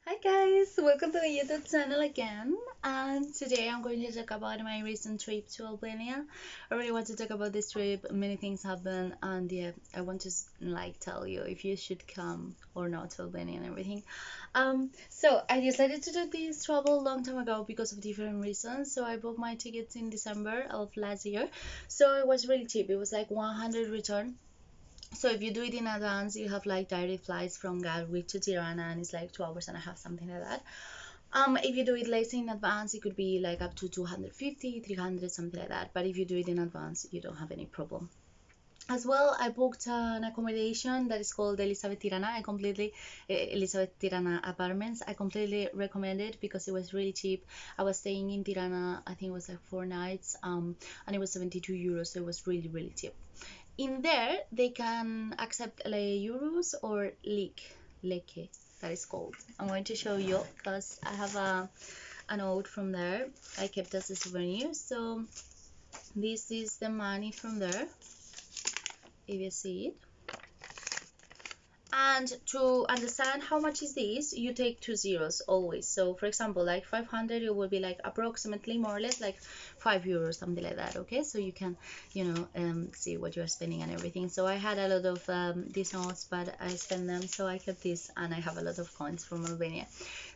Hi guys, welcome to my YouTube channel again. And today I'm going to talk about my recent trip to Albania. I really want to talk about this trip. Many things happen, and yeah, I want to tell you if you should come or not to Albania and everything. So I decided to do this travel a long time ago because of different reasons. So I bought my tickets in December of last year. So it was really cheap. It was like 100 return. So if you do it in advance, you have like direct flights from Gatwick to Tirana, and it's like 2 hours and a half, something like that. If you do it later in advance, it could be like up to 250, 300, something like that. But if you do it in advance, you don't have any problem. As well, I booked an accommodation that is called Elizabeth Tirana. Elizabeth Tirana Apartments. I completely recommend it because it was really cheap. I was staying in Tirana, I think it was like 4 nights, and it was 72 euros, so it was really, really cheap. In there, they can accept euros or leke, that is called. I'm going to show you because I have a note from there. I kept as a souvenir. So this is the money from there, if you see it. And to understand how much is this, you take two zeros always. So for example, like 500, it will be like approximately more or less like 5 euros, something like that. Okay, so you can, see what you're spending and everything. So I had a lot of these notes, but I spent them, so I kept this, and I have a lot of coins from Albania.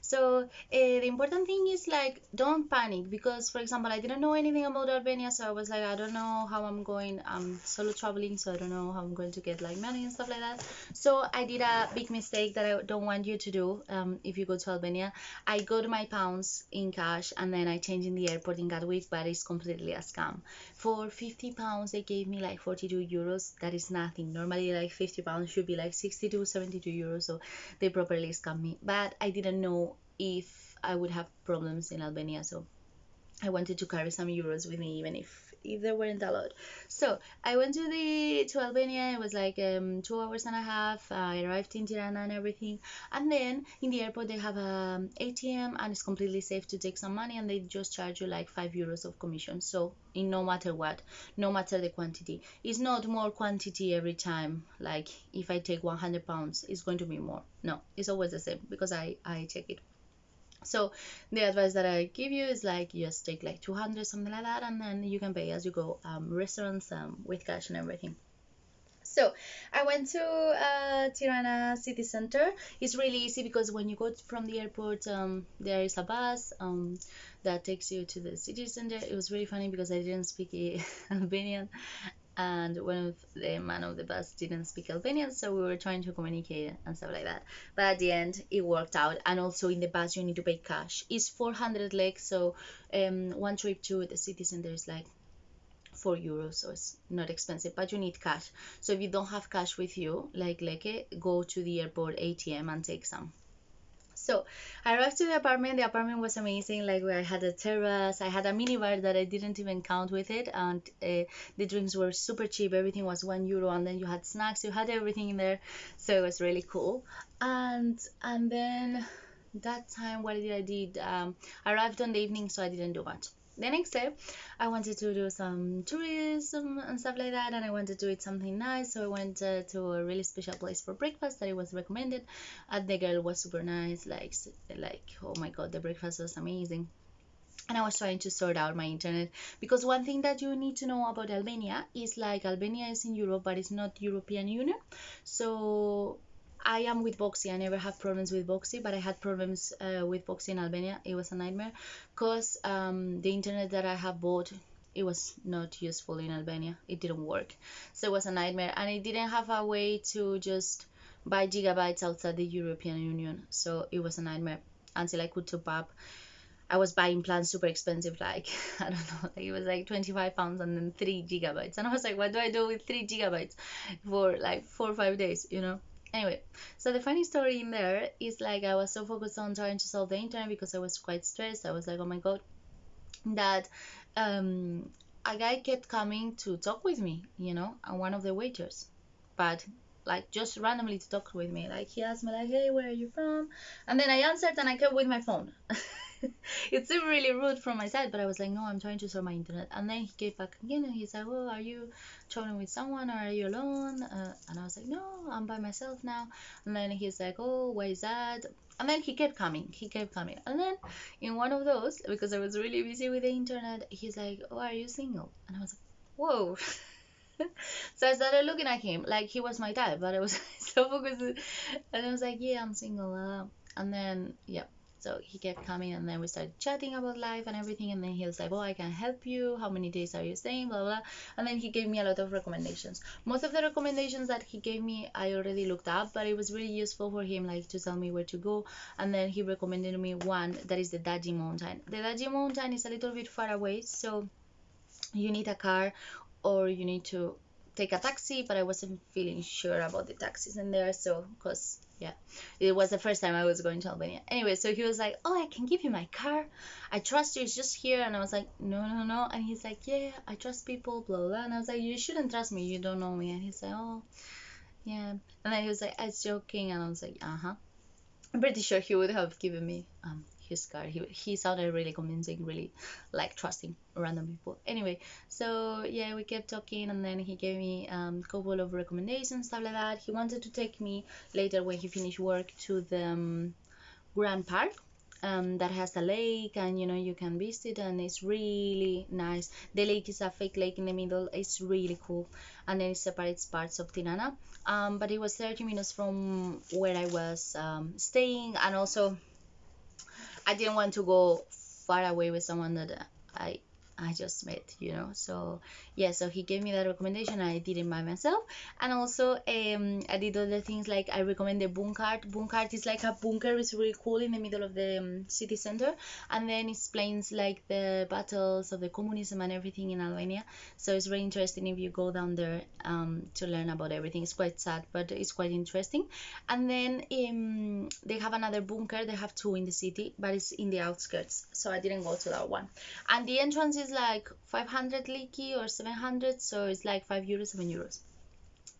So the important thing is like don't panic, because for example, I didn't know anything about Albania, so I was like, I don't know how I'm going. I'm solo traveling, so I don't know how I'm going to get like money and stuff like that. So I did a big mistake that I don't want you to do. If you go to Albania, I got my pounds in cash, and then I changed in the airport in Gatwick, but it's completely a scam. For 50 pounds, they gave me like 42 euros. That is nothing. Normally, like 50 pounds should be like 62, 72 euros. So they properly scammed me. But I didn't know if I would have problems in Albania, so I wanted to carry some euros with me, even if there weren't a lot. So I went to Albania. It was like 2 hours and a half. I arrived in Tirana and everything, and then in the airport they have a ATM, and it's completely safe to take some money, and they just charge you like 5 euros of commission. So in no matter what, no matter the quantity, it's not more quantity every time. Like if I take 100 pounds, it's going to be more. No, it's always the same because I check it. So the advice that I give you is like just take like 200, something like that, and then you can pay as you go, restaurants, with cash and everything. So I went to Tirana city center. It's really easy because when you go from the airport, there is a bus that takes you to the city center. It was really funny because I didn't speak Albanian, and one of the man of the bus didn't speak Albanian, so we were trying to communicate and stuff like that. But at the end, it worked out. And also in the bus, you need to pay cash. It's 400 lek, so one trip to the city center is like 4 euros, so it's not expensive, but you need cash. So if you don't have cash with you, like leke, go to the airport ATM and take some. So I arrived to the apartment. The apartment was amazing. Like I had a terrace, I had a mini bar that I didn't even count with it, and the drinks were super cheap. Everything was 1 euro, and then you had snacks. You had everything in there, so it was really cool. And then that time, what did I did? I arrived on the evening, so I didn't do much. The next day, I wanted to do some tourism and stuff like that, and I wanted to eat something nice, so I went to a really special place for breakfast that it was recommended. And the girl was super nice, like oh my god, the breakfast was amazing. And I was trying to sort out my internet, because one thing that you need to know about Albania is like Albania is in Europe, but it's not European Union. So I am with Boxy. I never have problems with Boxy, but I had problems with Boxy in Albania. It was a nightmare because the internet that I have bought, it was not useful in Albania. It didn't work, so it was a nightmare, and it didn't have a way to just buy gigabytes outside the European Union. So it was a nightmare until I could top up. I was buying plans super expensive, like I don't know, like it was like 25 pounds and then 3 gigabytes. And I was like, what do I do with 3 gigabytes for like 4 or 5 days, you know? Anyway, so the funny story in there is like I was so focused on trying to solve the internet because I was quite stressed. I was like, oh my god, that a guy kept coming to talk with me, and one of the waiters, but like just randomly to talk with me. Like he asked me like, hey, where are you from? And then I answered and I kept with my phone. It seemed really rude from my side, but I was like, no, I'm trying to sort my internet. And then he came back again and he's like, well, are you traveling with someone or are you alone? And I was like, no, I'm by myself now. And then he's like, oh, why is that? And then he kept coming, And then in one of those, because I was really busy with the internet, he's like, oh, are you single? And I was like, whoa. So I started looking at him like he was my type, but I was so focused. And I was like, yeah, I'm single. And then, yeah. So he kept coming, and then we started chatting about life and everything. And then he was like, "Oh, I can help you. How many days are you staying?" Blah blah. And then he gave me a lot of recommendations. Most of the recommendations that he gave me, I already looked up, but it was really useful for him, like to tell me where to go. And then he recommended me one that is the Daji Mountain. The Daji Mountain is a little bit far away, so you need a car or you need to take a taxi, but I wasn't feeling sure about the taxis in there, so because yeah, it was the first time I was going to Albania anyway. So he was like, oh, I can give you my car, I trust you, it's just here. And I was like, no, no, no. And he's like, yeah, I trust people, blah blah. And I was like, you shouldn't trust me, you don't know me. And he's like, oh yeah. And then he was like, I was joking. And I was like, uh-huh. I'm pretty sure he would have given me his card. He sounded really convincing, really like trusting random people. Anyway, so yeah, we kept talking, and then he gave me a couple of recommendations, stuff like that. He wanted to take me later when he finished work to the Grand Park. That has a lake, and you can visit, and it's really nice. The lake is a fake lake in the middle. It's really cool, and then it separates parts of Tirana. But it was 30 minutes from where I was staying, and also I didn't want to go far away with someone that I I just met. So yeah, so he gave me that recommendation. I did it by myself, and also I did other things like I recommend the Bunkart. Bunkart is like a bunker. It's really cool in the middle of the city center, and then it explains like the battles of the communism and everything in Albania. So it's very interesting if you go down there to learn about everything. It's quite sad, but it's quite interesting. And then they have another bunker. They have two in the city, but it's in the outskirts, so I didn't go to that one. And the entrance is like 500 liki or 700, so it's like 5 euros, 7 euros.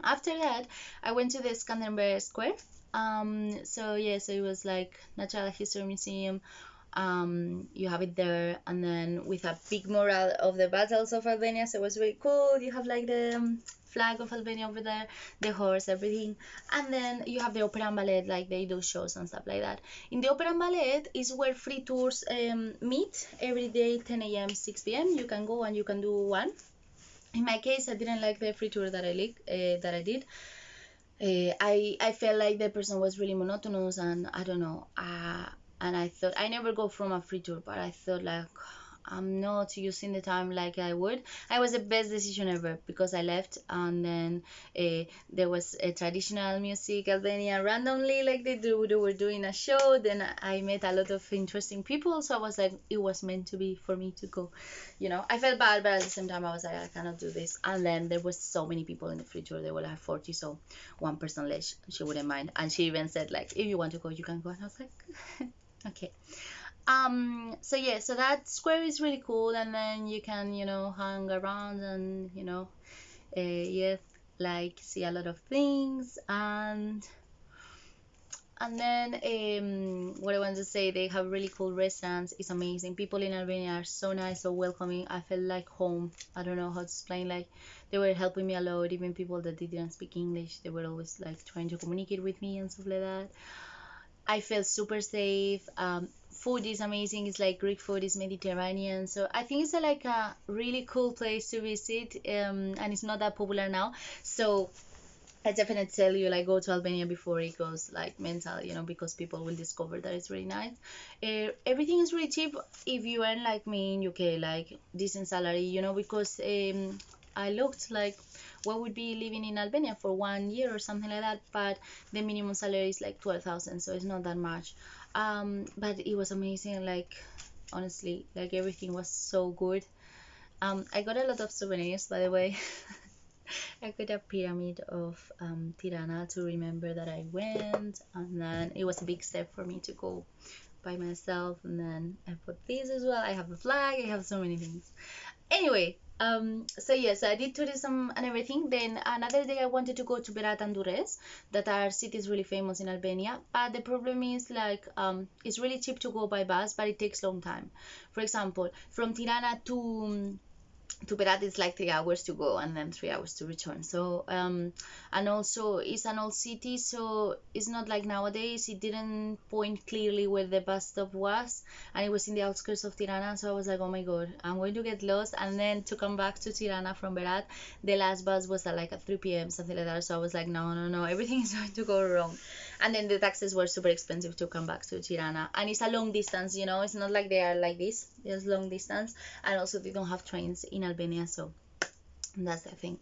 After that, I went to the Skanderbeg Square. So yeah, so it was like Natural History Museum. You have it there, and then with a big mural of the battles of Albania, so it was really cool. You have like the flag of Albania over there, the horse, everything. And then you have the opera and ballet, like they do shows and stuff like that. In the opera and ballet is where free tours meet every day, 10 a.m., 6 p.m. You can go and you can do one. In my case, I didn't like the free tour that I did. I felt like the person was really monotonous, and I don't know. And I thought I never go from a free tour, but I thought like I'm not using the time like I would. It was the best decision ever because I left, and then there was a traditional music Albania randomly, like they were doing a show. Then I met a lot of interesting people, so I was like, it was meant to be for me to go. I felt bad, but at the same time I was like, I cannot do this. And then there was so many people in the free tour. There were like 40, so one person left, she wouldn't mind, and she even said like, if you want to go, you can go. And I was like, okay. So yeah, so that square is really cool, and then you can hang around and yeah, like see a lot of things. And then what I want to say, they have really cool restaurants. It's amazing. People in Albania are so nice, so welcoming. I felt like home. I don't know how to explain. Like they were helping me a lot. Even people that didn't speak English, they were always like trying to communicate with me and stuff like that. I felt super safe. Food is amazing. It's like Greek food, is Mediterranean. So I think it's like a really cool place to visit. And it's not that popular now. So I definitely tell you, like, go to Albania before it goes like mental, because people will discover that it's really nice. Everything is really cheap if you earn like me in UK, like decent salary, because I looked like what would be living in Albania for 1 year or something like that, but the minimum salary is like 12,000, so it's not that much. But it was amazing, like honestly, like everything was so good. I got a lot of souvenirs, by the way. I got a pyramid of Tirana to remember that I went, and then it was a big step for me to go by myself. And then I put this as well. I have a flag. I have so many things. Anyway, so yes, I did tourism and everything. Then another day I wanted to go to Berat and Durrës, that are cities really famous in Albania. But the problem is like it's really cheap to go by bus, but it takes long time. For example, from Tirana to Berat it's like 3 hours to go and then 3 hours to return. So and also it's an old city, so it's not like nowadays. It didn't point clearly where the bus stop was, and it was in the outskirts of Tirana. So I was like, oh my god, I'm going to get lost. And then to come back to Tirana from Berat, the last bus was at like at 3 p.m. something like that. So I was like, no, no, no, everything is going to go wrong. And then the taxes were super expensive to come back to Tirana, and it's a long distance. It's not like they are like this. It's long distance, and also they don't have trains in Albania, so that's the thing.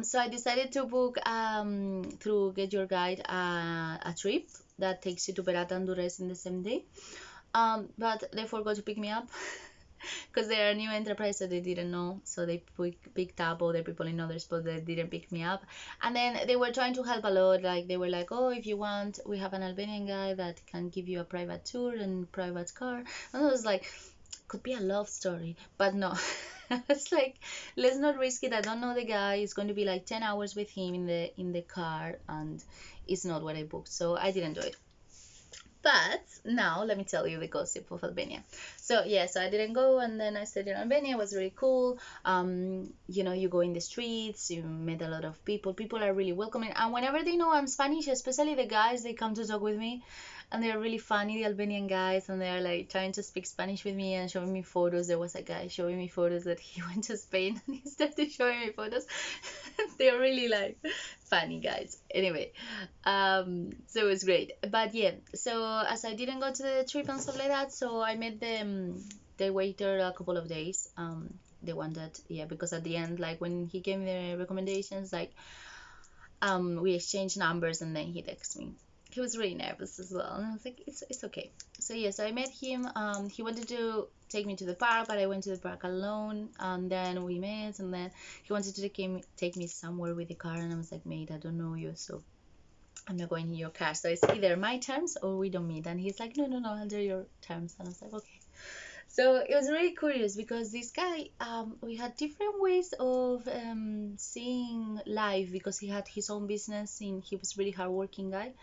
So I decided to book through Get Your Guide a trip that takes you to Berat and Durrës in the same day. But they forgot to pick me up because they are a new enterprise, so they didn't know. So they picked up other people in other spots that didn't pick me up. And then they were trying to help a lot. Like they were like, oh, if you want, we have an Albanian guy that can give you a private tour and private car. And I was like, could be a love story, but no. It's like, let's not risk it. I don't know the guy. It's going to be like 10 hours with him in the car, and it's not what I booked, so I didn't do it. But now let me tell you the gossip of Albania. So yeah, so I didn't go, and then I stayed in Albania. It was really cool. You go in the streets, you met a lot of people. People are really welcoming, and whenever they know I'm Spanish, especially the guys, they come to talk with me, and they're really funny, the Albanian guys, and they're like trying to speak Spanish with me and showing me photos. There was a guy showing me photos that he went to Spain, and he started showing me photos. They're really like funny guys. Anyway, so it was great. But yeah, so as I didn't go to the trip and stuff like that, so I met the waiter a couple of days. The one that, yeah, because at the end, like when he gave me the recommendations, like we exchanged numbers, and then he texted me. He was really nervous as well, and I was like, it's okay. So yes, I met him. He wanted to take me to the park, but I went to the park alone, and then we met, and then he wanted to take me somewhere with the car, and I was like, mate, I don't know you, so I'm not going in your car. So it's either my terms or we don't meet. And he's like, no, no, no, under your terms. And I was like, okay. So it was really curious because this guy, we had different ways of seeing life, because he had his own business. He was really hardworking guy.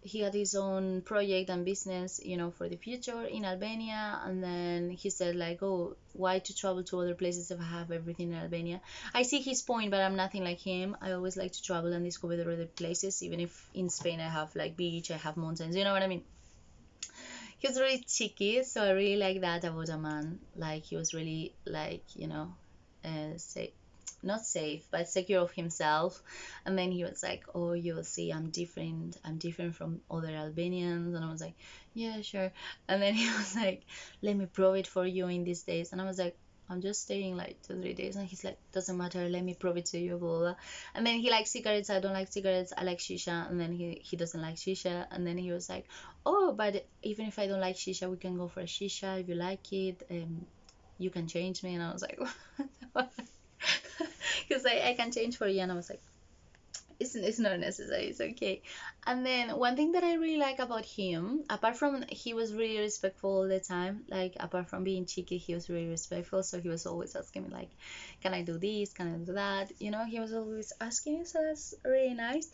He had his own project and business, for the future in Albania. And then he said like, oh, why to travel to other places if I have everything in Albania? I see his point, but I'm nothing like him. I always like to travel and discover the other places, even if in Spain I have like beach, I have mountains, you know what I mean? He was really cheeky, so I really like that about a man. Like he was really like, say, not safe, but secure of himself. And then he was like, oh, you'll see, I'm different from other Albanians. And I was like, yeah, sure. And then he was like, let me prove it for you in these days. And I was like, I'm just staying like 2 3 days. And he's like, doesn't matter, let me prove it to you, blah, blah, blah. And then he likes cigarettes, I don't like cigarettes, I like shisha. And then he doesn't like shisha. And then he was like, oh, but even if I don't like shisha, we can go for a shisha if you like it. You can change me. And I was like, what? Because I can change for you. And I was like, it's not necessary, it's okay. And then one thing that I really like about him, apart from he was really respectful all the time, like apart from being cheeky, he was really respectful. So he was always asking me like, can I do this, can I do that, he was always asking me. So that's really nice.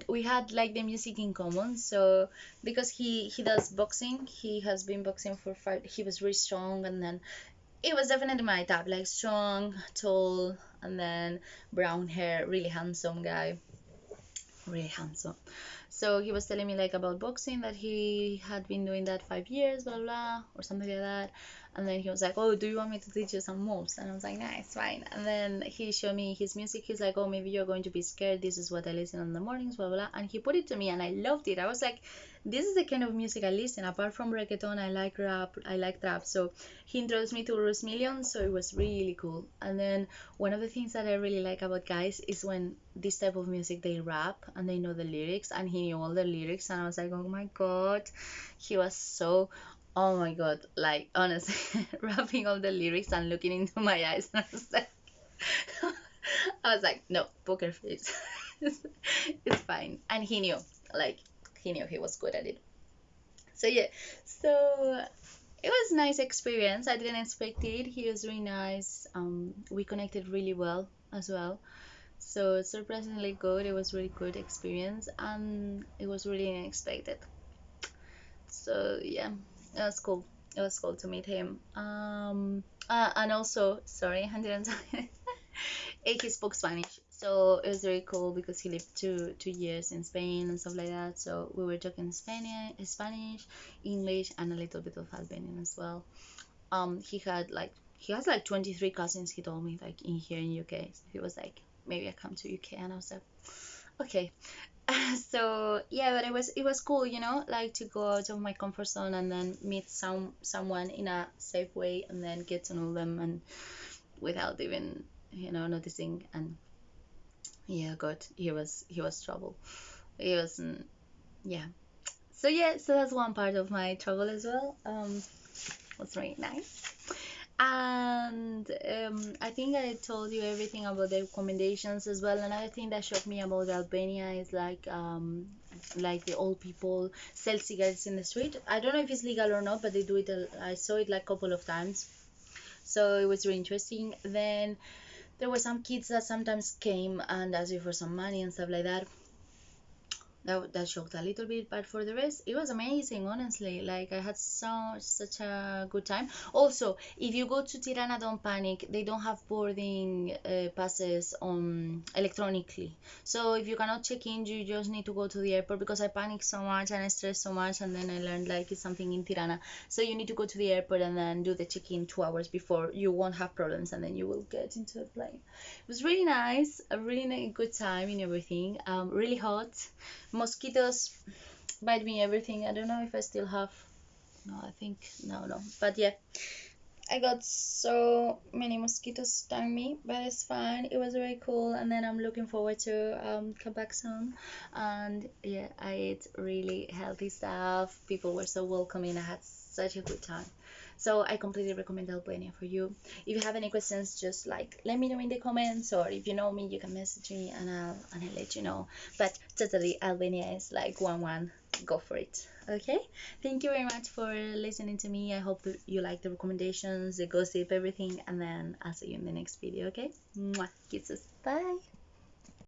We had like the music in common, so because he does boxing, he has been boxing for 5, he was really strong. And then it was definitely my type, like strong, tall, and then brown hair, really handsome guy, really handsome. So he was telling me like about boxing, that he had been doing that 5 years, blah blah, or something like that. And then he was like, oh, do you want me to teach you some moves? And I was like, nice, fine. And then he showed me his music. He's like, oh, maybe you're going to be scared, this is what I listen in the mornings, blah blah. And he put it to me, and I loved it. I was like, this is the kind of music I listen. Apart from reggaeton, I like rap, I like trap. So he introduced me to Rus Million, so it was really cool. And then one of the things that I really like about guys is when this type of music, they rap and they know the lyrics, and he knew all the lyrics. And I was like, oh my god, he was so, oh my god, like honestly, rapping all the lyrics and looking into my eyes. And I was like, no, poker face. It's fine. And he knew, like, he knew he was good at it. So yeah, so it was a nice experience. I didn't expect it. He was really nice. We connected really well as well. So surprisingly good. It was really good experience, and it was really unexpected. So yeah, it was cool. It was cool to meet him. And also, sorry, I didn't he spoke Spanish, so it was very cool because he lived two years in Spain and stuff like that. So we were talking Spanish, English, and a little bit of Albanian as well. He has like 23 cousins. He told me like in here in UK. So he was like, maybe I come to UK, and I was like, okay. So yeah, but it was cool, like to go out of my comfort zone and then meet someone in a safe way and then get to know them and without even noticing. And yeah, God, he was trouble. He was yeah. So yeah, so that's one part of my travel as well. Was really nice. And I think I told you everything about the recommendations as well. Another thing that shocked me about Albania is like the old people sell cigarettes in the street. I don't know if it's legal or not, but they do it. I saw it like a couple of times, so it was really interesting. Then there were some kids that sometimes came and asked you for some money and stuff like that. That shocked a little bit, but for the rest it was amazing, honestly. Like I had such a good time. Also, if you go to Tirana, don't panic, they don't have boarding passes on electronically. So if you cannot check in, you just need to go to the airport, because I panicked so much and I stressed so much, and then I learned like it's something in Tirana. So you need to go to the airport and then do the check-in 2 hours before. You won't have problems, and then you will get into the plane. It was really nice, a really good time in everything. Really hot. Mosquitoes bite me everything. I don't know if I still have. No, I think no. But yeah, I got so many mosquitoes stung me, but it's fine. It was very cool, and then I'm looking forward to come back soon. And yeah, I ate really healthy stuff. People were so welcoming. I had such a good time. So I completely recommend Albania for you. If you have any questions, just like let me know in the comments, or if you know me, you can message me and I'll let you know. But totally, Albania is like one. Go for it. Okay. Thank you very much for listening to me. I hope that you like the recommendations, the gossip, everything, and then I'll see you in the next video. Okay. Mwah. Kisses. Bye.